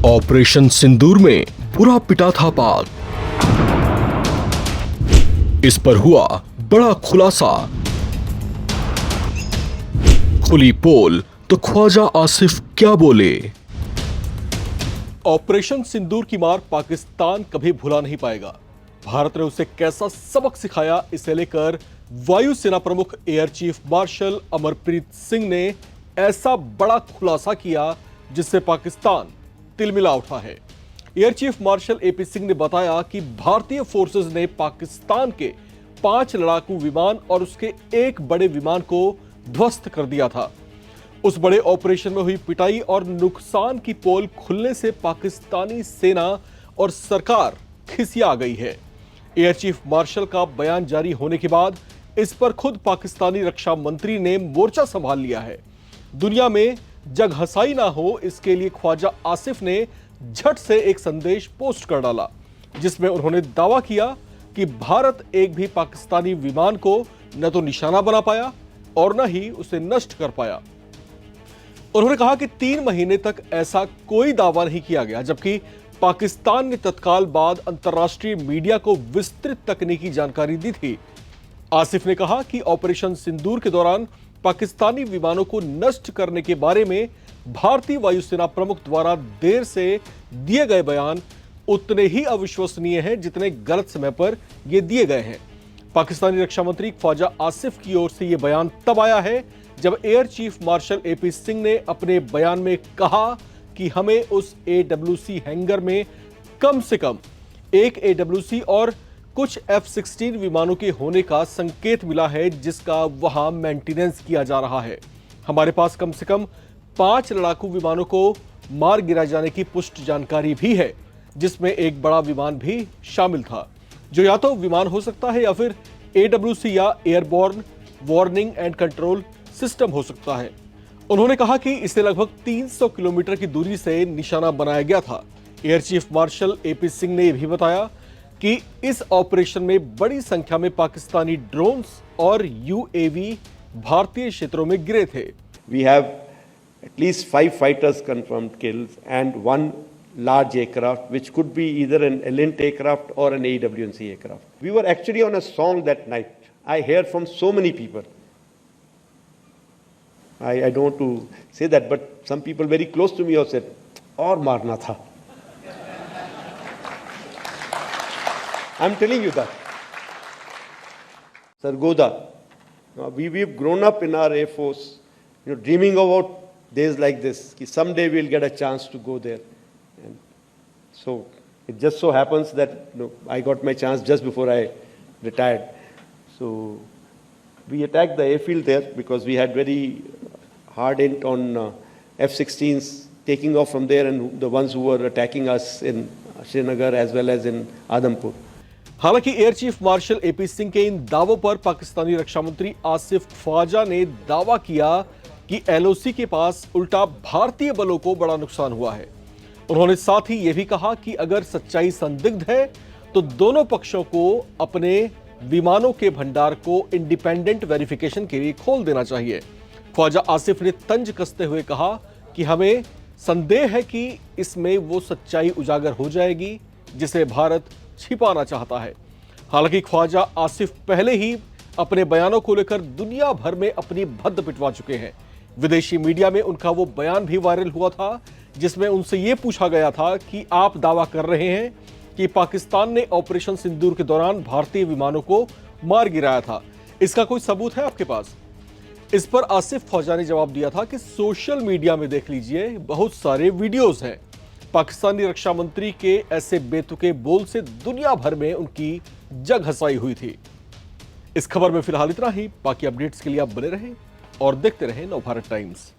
Operation सिंदूर में पूरा पिटा था पाक। इस पर हुआ बड़ा खुलासा। खुली पोल तो ख्वाजा आसिफ क्या बोले। ऑपरेशन सिंदूर की मार पाकिस्तान कभी भुला नहीं पाएगा। भारत ने उसे कैसा सबक सिखाया, इसे लेकर वायुसेना प्रमुख air chief marshal Amarpreet Singh ने ऐसा बड़ा खुलासा किया जिससे पाकिस्तान तिलमिला उठा है। Air chief marshal AP Singh ने बताया कि भारतीय फोर्सेस ने पाकिस्तान के 5 लड़ाकू विमान और उसके एक बड़े विमान को ध्वस्त कर दिया था। उस बड़े ऑपरेशन में हुई पिटाई और नुकसान की पोल खुलने से पाकिस्तानी सेना और सरकार खिसिया गई है। एयर चीफ मार्शल का बयान जारी होने के बाद इस पर खुद पाकिस्तानी रक्षा मंत्री ने मोर्चा संभाल लिया है। दुनिया में जग हसाई ना हो, इसके लिए ख्वाजा आसिफ ने झट से एक संदेश पोस्ट कर डाला, जिसमें उन्होंने दावा किया कि भारत एक भी पाकिस्तानी विमान को न तो निशाना बना पाया और न ही उसे नष्ट कर पाया। उन्होंने कहा कि 3 महीने तक ऐसा कोई दावा नहीं किया गया, जबकि पाकिस्तान ने तत्काल बाद अंतर्राष्ट्रीय मीडिया को विस्तृत तकनीकी जानकारी दी थी। आसिफ ने कहा कि ऑपरेशन सिंदूर के दौरान पाकिस्तानी विमानों को नष्ट करने के बारे में भारतीय वायुसेना प्रमुख द्वारा देर से दिए गए बयान उतने ही अविश्वसनीय हैं जितने गलत समय पर ये दिए गए हैं। पाकिस्तानी रक्षा मंत्री ख्वाजा आसिफ की ओर से यह बयान तब आया है जब air chief marshal AP Singh ने अपने बयान में कहा कि हमें उस AWC हैंगर में कम से कम एक AWC और कुछ F-16 विमानों के होने का संकेत मिला है, जिसका वहां मेंटेनेंस किया जा रहा है। हमारे पास कम से कम 5 लड़ाकू विमानों को मार गिराए जाने की पुष्ट जानकारी भी है, जिसमें एक बड़ा विमान भी शामिल था, जो या तो विमान हो सकता है या फिर AWC या airborne warning and control system हो सकता है। उन्होंने कहा कि इसे लगभग 300 किलोमीटर की दूरी से निशाना बनाया गया था। Air chief marshal AP Singh ने यह भी बताया कि इस ऑपरेशन में बड़ी संख्या में पाकिस्तानी ड्रोन्स और UAV भारतीय क्षेत्रों में गिरे थे। We have at least 5 fighters confirmed kills and 1 large aircraft, which could be either an Elint aircraft or an AWC aircraft. We were actually on a song that night. I heard from so many people. I don't want to say that, but some people very close to me have said, "और मारना था." I'm telling you that. Sargodha, we've grown up in our Air Force, dreaming about days like this. Ki someday we'll get a chance to go there. And so it just so happens that I got my chance just before I retired. So we attacked the airfield there because we had very hard hit on F-16s taking off from there and the ones who were attacking us in Srinagar as well as in Adampur. हालांकि air chief marshal AP Singh के इन दावों पर पाकिस्तानी रक्षा मंत्री आसिफ ख्वाजा ने दावा किया कि LOC के पास उल्टा भारतीय बलों को बड़ा नुकसान हुआ है। उन्होंने साथ ही यह भी कहा कि अगर सच्चाई संदिग्ध है तो दोनों पक्षों को अपने विमानों के भंडार को इंडिपेंडेंट वेरिफिकेशन के लिए खोल देना चाहिए। ख्वाजा आसिफ ने तंज कसते हुए कहा कि हमें संदेह है कि इसमें वो सच्चाई उजागर हो जाएगी जिसे भारत छिपाना चाहता है। हालांकि ख्वाजा आसिफ पहले ही अपने बयानों को लेकर दुनिया भर में अपनी भद्द पिटवा चुके हैं। विदेशी मीडिया में उनका वो बयान भी वायरल हुआ था जिसमें उनसे ये पूछा गया था कि आप दावा कर रहे हैं कि पाकिस्तान ने ऑपरेशन सिंदूर के दौरान भारतीय विमानों को मार गिराया था, इसका कोई सबूत है आपके पास? इस पर आसिफ ख्वाजा ने जवाब दिया था कि सोशल मीडिया में देख लीजिए, बहुत सारे वीडियोस हैं। पाकिस्तानी रक्षा मंत्री के ऐसे बेतुके बोल से दुनिया भर में उनकी जग हसाई हुई थी। इस खबर में फिलहाल इतना ही। बाकी अपडेट्स के लिए आप बने रहें और देखते रहें नवभारत टाइम्स।